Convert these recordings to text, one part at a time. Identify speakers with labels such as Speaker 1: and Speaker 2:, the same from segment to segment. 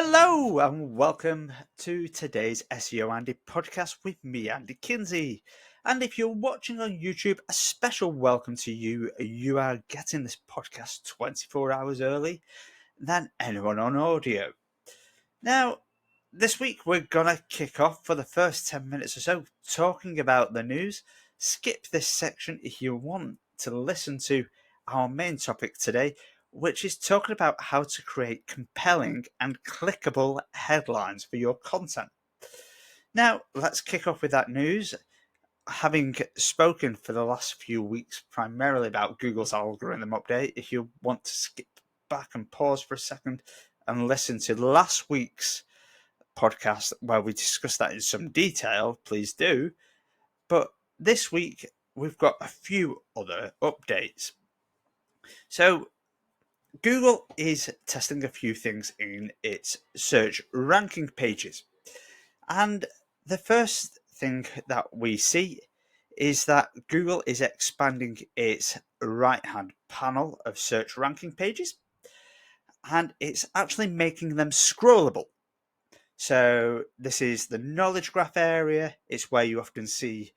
Speaker 1: Hello and welcome to today's SEO Andy podcast with me, Andy Kinsey. And if you're watching on YouTube, a special welcome to you. You are getting this podcast 24 hours early than anyone on audio. Now, this week we're going to kick off for the first 10 minutes or so talking about the news. Skip this section if you want to listen to our main topic today, which is talking about how to create compelling and clickable headlines for your content. Now, let's kick off with that news. Having spoken for the last few weeks primarily about Google's algorithm update, if you want to skip back and pause for a second and listen to last week's podcast where we discussed that in some detail, please do. But this week, we've got a few other updates. So, Google is testing a few things in its search ranking pages. And the first thing that we see is that Google is expanding its right-hand panel of search ranking pages, and it's actually making them scrollable. So this is the knowledge graph area. It's where you often see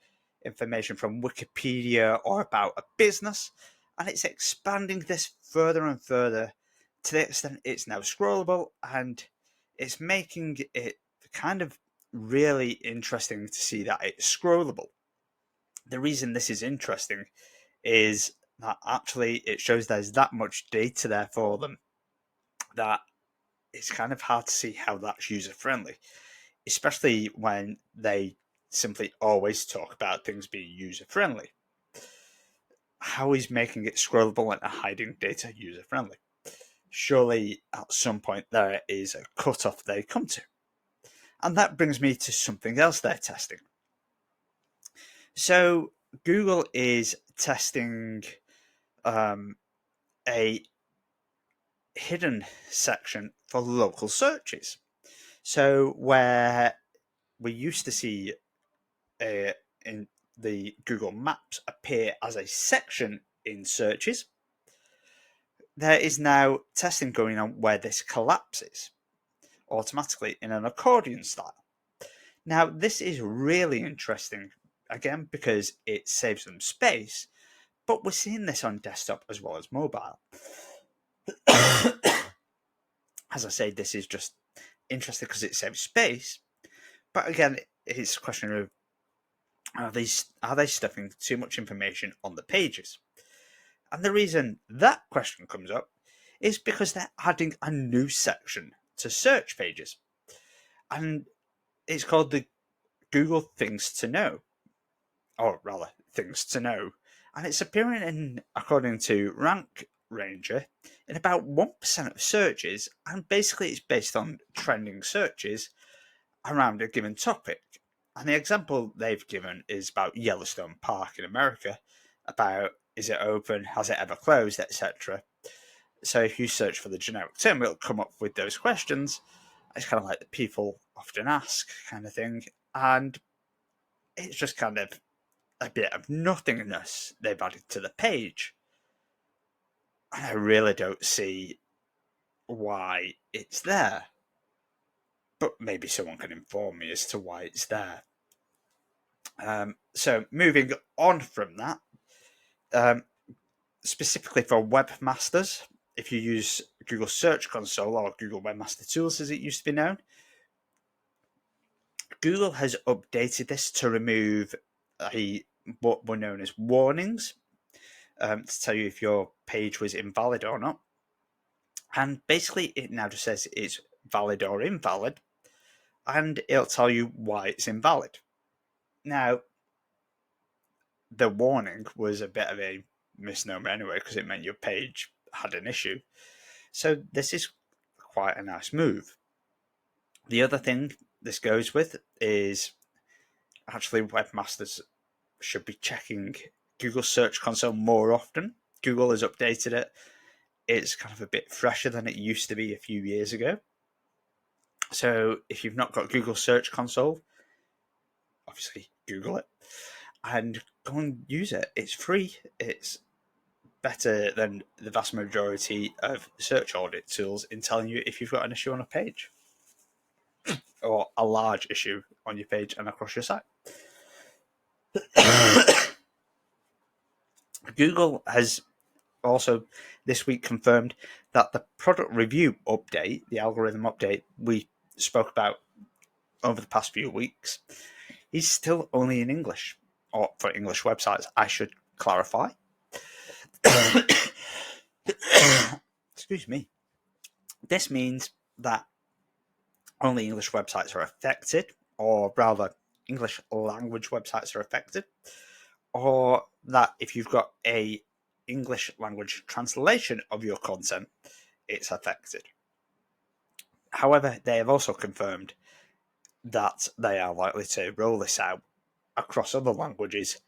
Speaker 1: information from Wikipedia or about a business, and it's expanding this further and further to the extent it's now scrollable, and it's making it kind of really interesting to see that it's scrollable. The reason this is interesting is that actually it shows there's that much data there for them that it's kind of hard to see how that's user friendly, especially when they simply always talk about things being user friendly. How is making it scrollable and hiding data user friendly? Surely at some point there is a cutoff they come to. And that brings me to something else they're testing. So Google is testing a hidden section for local searches. So where we used to see in the Google Maps appear as a section in searches, there is now testing going on where this collapses automatically in an accordion style. Now, this is really interesting, again, because it saves them space, but we're seeing this on desktop as well as mobile. As I say, this is just interesting because it saves space, but again, it's a question of are they stuffing too much information on the pages? And the reason that question comes up is because they're adding a new section to search pages. And it's called the Google Things to Know, or rather, Things to Know. And it's appearing in, according to Rank Ranger, in about 1% of searches. And basically, it's based on trending searches around a given topic. And the example they've given is about Yellowstone Park in America, about is it open, has it ever closed, etc. So if you search for the generic term, it'll come up with those questions. It's kind of like the people often ask kind of thing. And it's just kind of a bit of nothingness they've added to the page. And I really don't see why it's there. But maybe someone can inform me as to why it's there. So moving on from that, specifically for webmasters, if you use Google Search Console or Google Webmaster Tools as it used to be known, Google has updated this to remove what were known as warnings to tell you if your page was invalid or not. And basically it now just says it's valid or invalid, and it'll tell you why it's invalid. Now, the warning was a bit of a misnomer anyway, because it meant your page had an issue. So this is quite a nice move. The other thing this goes with is actually webmasters should be checking Google Search Console more often. Google has updated it. It's kind of a bit fresher than it used to be a few years ago. So if you've not got Google Search Console, obviously Google it and go and use it. It's free. It's better than the vast majority of search audit tools in telling you if you've got an issue on a page. or a large issue on your page and across your site. Google has also this week confirmed that the product review update, the algorithm update we spoke about over the past few weeks, is still only in English, or for English websites, I should clarify. Excuse me. This means that only English websites are affected, or rather, English language websites are affected, or that if you've got a English language translation of your content, it's affected. However, they have also confirmed that they are likely to roll this out across other languages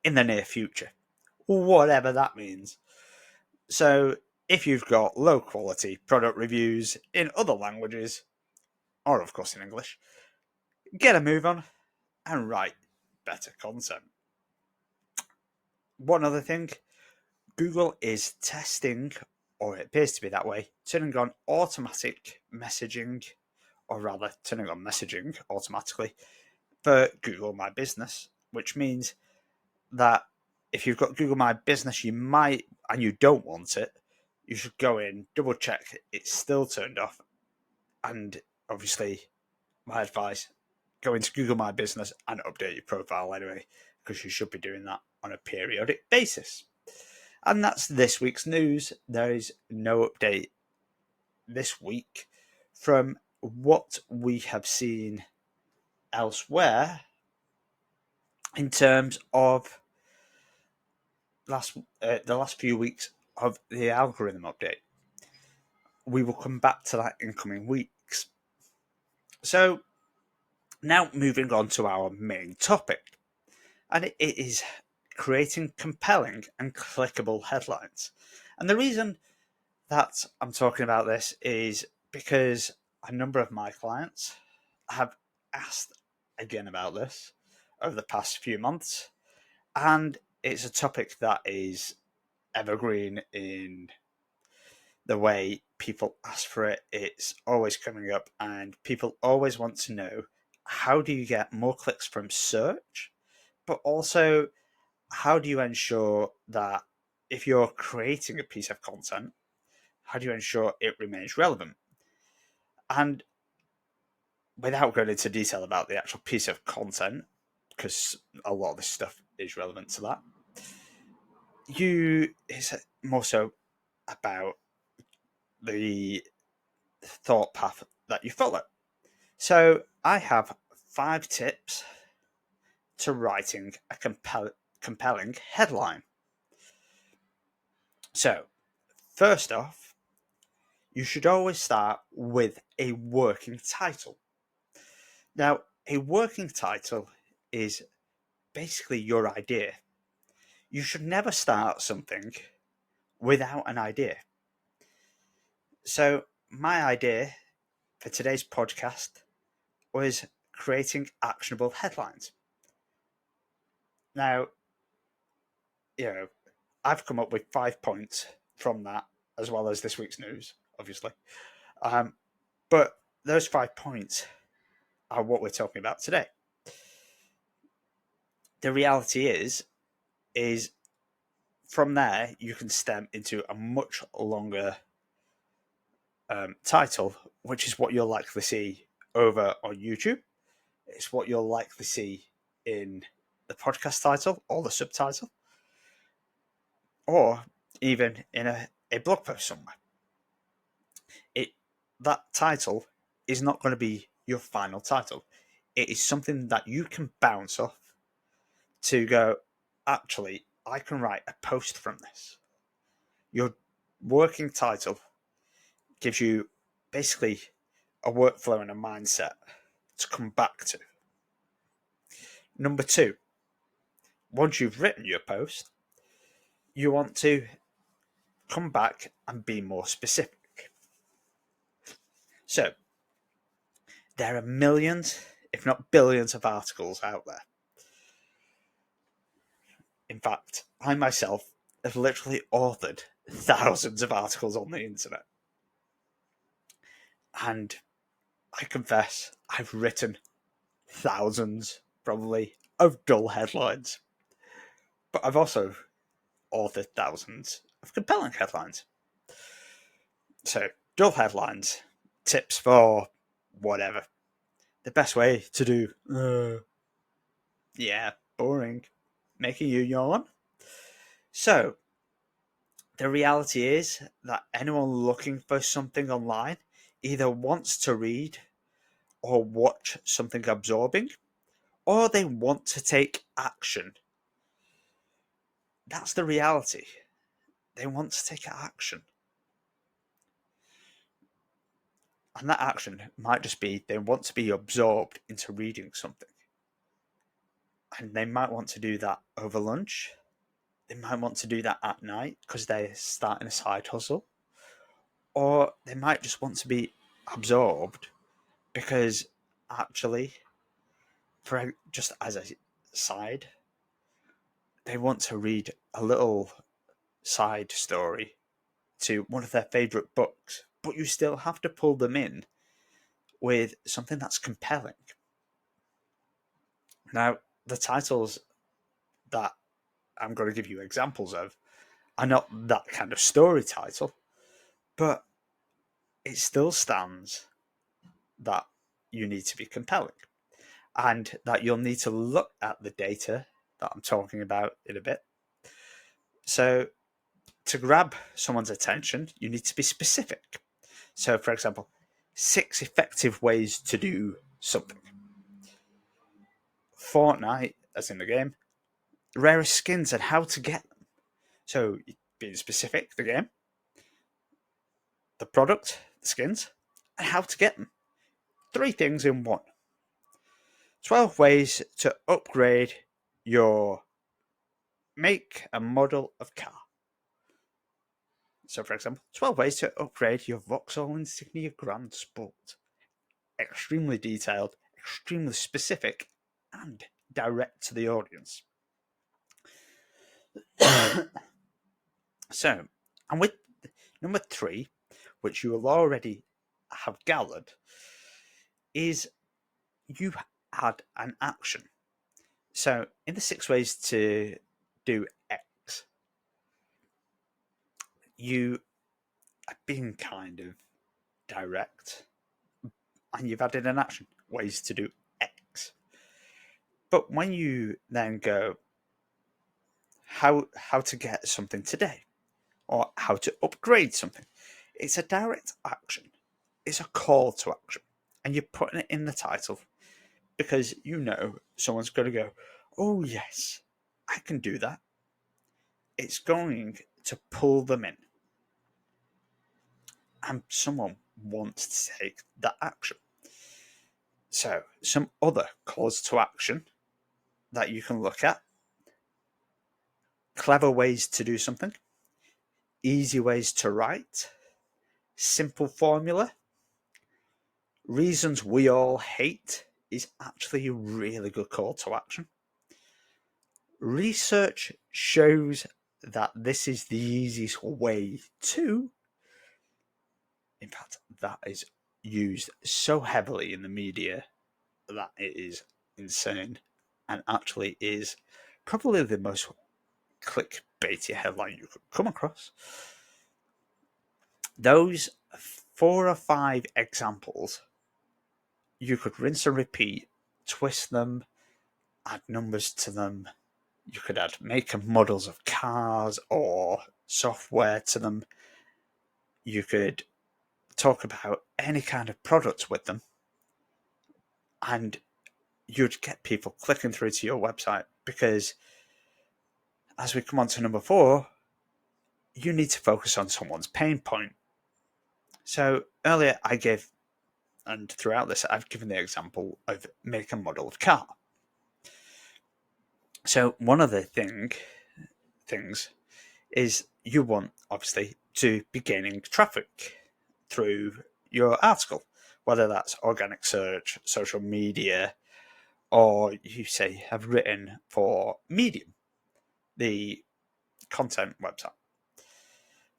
Speaker 1: in the near future, whatever that means. So, if you've got low quality product reviews in other languages, or of course in English, get a move on and write better content. One other thing, Google is testing, or it appears to be that way, turning on automatic messaging, or rather turning on messaging automatically for Google My Business, which means that if you've got Google My Business, you might, and you don't want it, you should go in, double check it's still turned off, and obviously, my advice, go into Google My Business and update your profile anyway, because you should be doing that on a periodic basis. And that's this week's news. There is no update this week from what we have seen elsewhere in terms of the last few weeks of the algorithm update. We will come back to that in coming weeks. So now moving on to our main topic, and it is creating compelling and clickable headlines. And the reason that I'm talking about this is because a number of my clients have asked again about this over the past few months, and it's a topic that is evergreen in the way people ask for it. It's always coming up, and people always want to know, how do you get more clicks from search, but also how do you ensure that if you're creating a piece of content, how do you ensure it remains relevant? And without going into detail about the actual piece of content, because a lot of this stuff is relevant to that, it's more so about the thought path that you follow. So I have 5 tips to writing a compelling headline. So first off, you should always start with a working title. Now, a working title is basically your idea. You should never start something without an idea. So, my idea for today's podcast was creating actionable headlines. Now, I've come up with 5 points from that, as well as this week's news, obviously. But those 5 points are what we're talking about today. The reality is from there you can stem into a much longer title, which is what you'll likely see over on YouTube. It's what you'll likely see in the podcast title or the subtitle, or even in a blog post somewhere. That title is not going to be your final title. It is something that you can bounce off to go, actually, I can write a post from this. Your working title gives you basically a workflow and a mindset to come back to. Number 2, once you've written your post, you want to come back and be more specific. So, there are millions, if not billions, of articles out there. In fact, I myself have literally authored thousands of articles on the internet. And I confess, I've written thousands, probably, of dull headlines. But I've also authored thousands of compelling headlines. So, dull headlines, tips for whatever. The best way to do, boring, making you yawn. So, the reality is that anyone looking for something online either wants to read or watch something absorbing, or they want to take action. That's the reality. They want to take action. And that action might just be they want to be absorbed into reading something. And they might want to do that over lunch. They might want to do that at night because they're starting a side hustle. Or they might just want to be absorbed because actually, for just as a side, they want to read a little side story to one of their favourite books, but you still have to pull them in with something that's compelling. Now, the titles that I'm going to give you examples of are not that kind of story title, but it still stands that you need to be compelling and that you'll need to look at the data that I'm talking about in a bit. So, to grab someone's attention, you need to be specific. So, for example, 6 effective ways to do something. Fortnite, as in the game, rarest skins and how to get them. So, being specific, the game, the product, the skins, and how to get them. 3 things in one. 12 ways to upgrade your make and model of car. So, for example, 12 ways to upgrade your Vauxhall Insignia Grand Sport. Extremely detailed, extremely specific, and direct to the audience. So, and with number 3, which you will already have gathered, is you add an action. So, in the 6 ways to do X, you are being kind of direct and you've added an action, ways to do X. But when you then go, how to get something today, or how to upgrade something, it's a direct action. It's a call to action. And you're putting it in the title because you know someone's going to go, oh yes, I can do that. It's going to pull them in. And someone wants to take that action. So, some other calls to action that you can look at: clever ways to do something, easy ways to write, simple formula, reasons we all hate is actually a really good call to action. Research shows that this is the easiest way to. In fact, that is used so heavily in the media that it is insane and actually is probably the most clickbaity headline you could come across. Those 4 or 5 examples, you could rinse and repeat, twist them, add numbers to them. You could add make and models of cars or software to them. You could talk about any kind of product with them, and you'd get people clicking through to your website because, as we come on to number 4, you need to focus on someone's pain point. So earlier I gave, and throughout this I've given the example of make and model of car. So one of the things is you want, obviously, to be gaining traffic through your article, whether that's organic search, social media, or you say have written for Medium, the content website.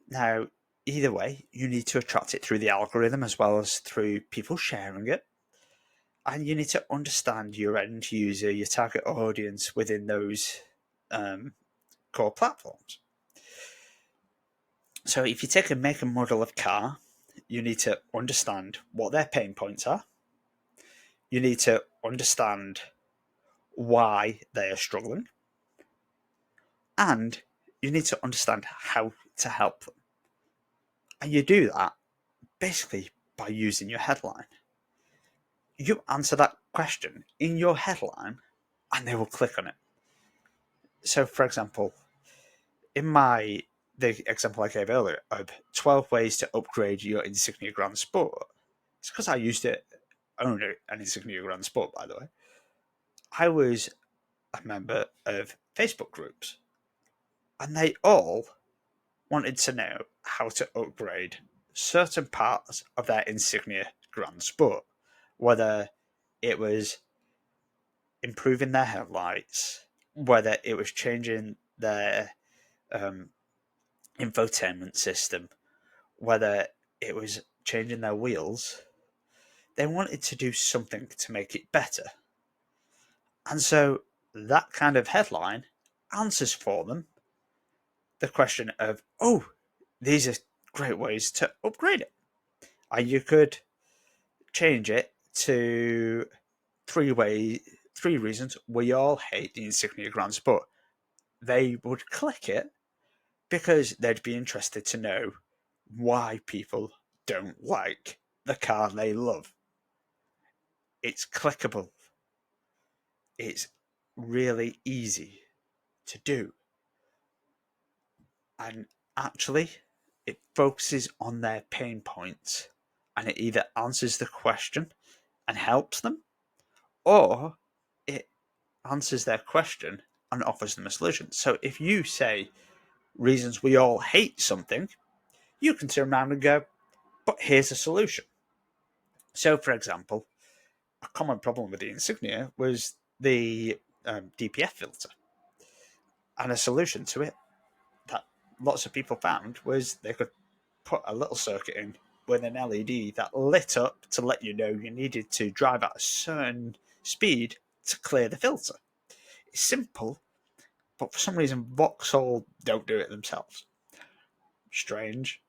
Speaker 1: Now, either way, you need to attract it through the algorithm as well as through people sharing it. And you need to understand your end user, your target audience within those core platforms. So if you take a make and model of car, you need to understand what their pain points are. You need to understand why they are struggling. And you need to understand how to help them. And you do that basically by using your headline. You answer that question in your headline and they will click on it. So, for example, in the example I gave earlier of 12 ways to upgrade your Insignia Grand Sport, it's because I used to own an Insignia Grand Sport, by the way. I was a member of Facebook groups, and they all wanted to know how to upgrade certain parts of their Insignia Grand Sport, whether it was improving their headlights, whether it was changing their infotainment system, whether it was changing their wheels. They wanted to do something to make it better. And so that kind of headline answers for them the question of, oh, these are great ways to upgrade it. And you could change it to three reasons we all hate the Insignia Grand Sport. They would click it because they'd be interested to know why people don't like the car they love. It's clickable. It's really easy to do. And actually, it focuses on their pain points and it either answers the question and helps them, or it answers their question and offers them a solution. So if you say reasons we all hate something, you can turn around and go, but here's a solution. So, for example, a common problem with the Insignia was the DPF filter. And a solution to it that lots of people found was they could put a little circuit in with an LED that lit up to let you know you needed to drive at a certain speed to clear the filter. It's simple, but for some reason Vauxhall don't do it themselves. Strange,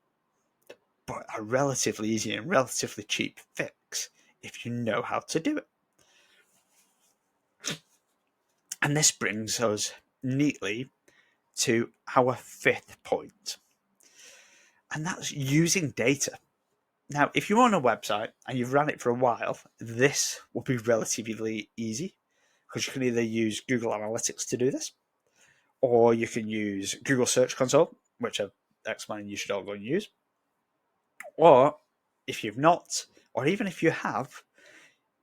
Speaker 1: but a relatively easy and relatively cheap fix if you know how to do it. And this brings us neatly to our fifth point, and that's using data. Now, if you own a website and you've run it for a while, this will be relatively easy because you can either use Google Analytics to do this, or you can use Google Search Console, which I've explained you should all go and use. Or if you've not, or even if you have,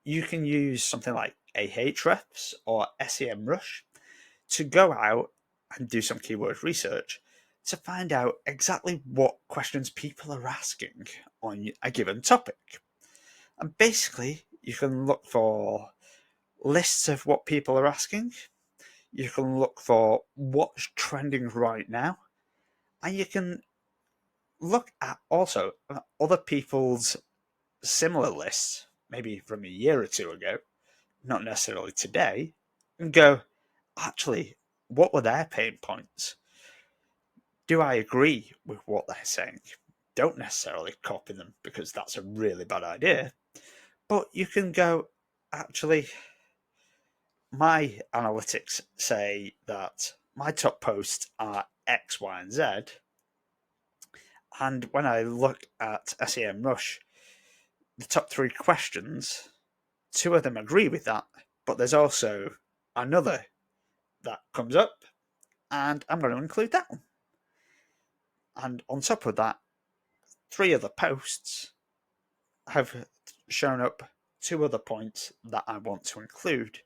Speaker 1: you can use something like Ahrefs or SEMrush to go out and do some keyword research to find out exactly what questions people are asking on a given topic. And basically, you can look for lists of what people are asking. You can look for what's trending right now. And you can look at also other people's similar lists, maybe from a year or two ago, not necessarily today, and go, actually, what were their pain points? Do I agree with what they're saying? Don't necessarily copy them because that's a really bad idea. But you can go, actually, my analytics say that my top posts are X, Y, and Z. And when I look at SEMrush, the top three questions, two of them agree with that, but there's also another that comes up, and I'm going to include that one. And on top of that, three other posts have shown up two other points that I want to include.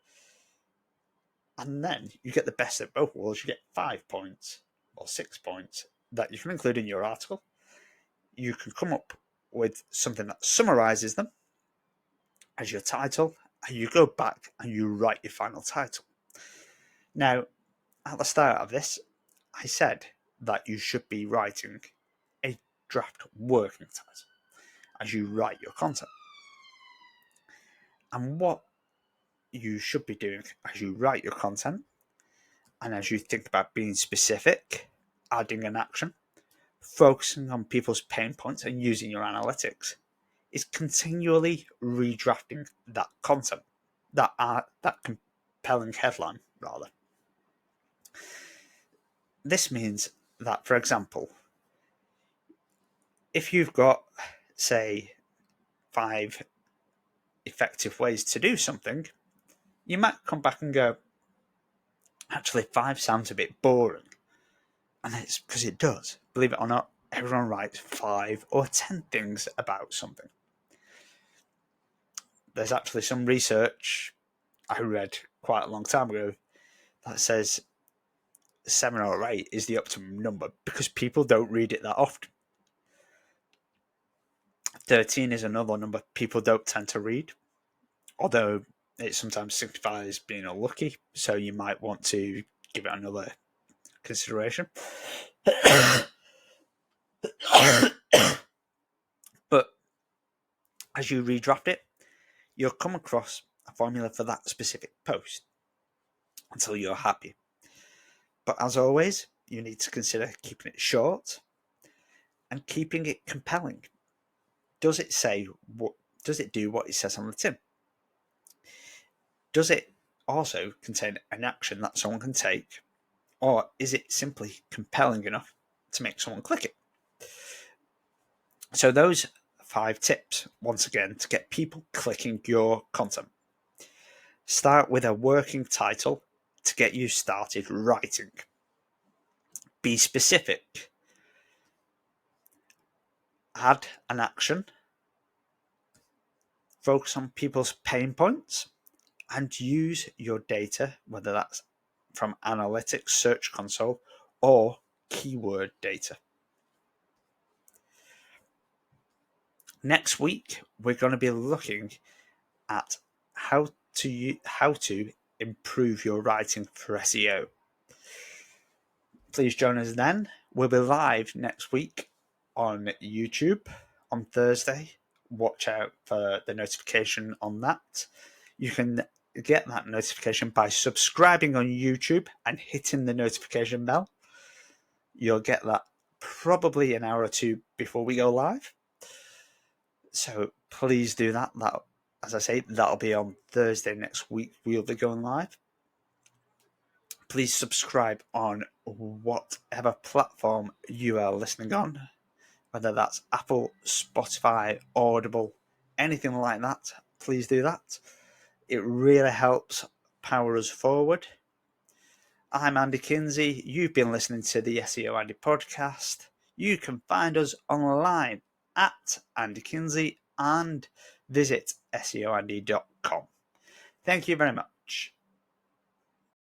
Speaker 1: And then you get the best of both worlds. You get 5 points or 6 points that you can include in your article. You can come up with something that summarizes them as your title, and you go back and you write your final title. Now, at the start of this, I said that you should be writing a draft working title as you write your content. And what you should be doing as you write your content and as you think about being specific, adding an action, focusing on people's pain points and using your analytics is continually redrafting that content, that compelling headline, rather. This means that, for example, if you've got, say, 5 effective ways to do something, you might come back and go, actually, 5 sounds a bit boring. And it's because it does. Believe it or not, everyone writes 5 or 10 things about something. There's actually some research I read quite a long time ago that says 7 or 8 is the optimum number because people don't read it that often. 13 is another number people don't tend to read, although it sometimes signifies being unlucky, so you might want to give it another consideration. But as you redraft it, you'll come across a formula for that specific post until you're happy. But as always, you need to consider keeping it short and keeping it compelling. Does it do what it says on the tin? Does it also contain an action that someone can take? Or is it simply compelling enough to make someone click it? So those 5 tips, once again, to get people clicking your content. Start with a working title to get you started writing. Be specific. Add an action. Focus on people's pain points and use your data, whether that's from analytics, Search Console, or keyword data. Next week, we're going to be looking at how to improve your writing for SEO. Please join us then. We'll be live next week on YouTube on Thursday. Watch out for the notification on that. You can get that notification by subscribing on YouTube and hitting the notification bell. You'll get that probably an hour or 2 before we go live. So please do that. That, as I say, that'll be on Thursday next week. We'll be going live. Please subscribe on whatever platform you are listening on, whether that's Apple, Spotify, Audible, anything like that. Please do that. It really helps power us forward. I'm Andy Kinsey. You've been listening to the SEO Andy podcast. You can find us online at Andy Kinsey and visit SEOandy.com. Thank you very much.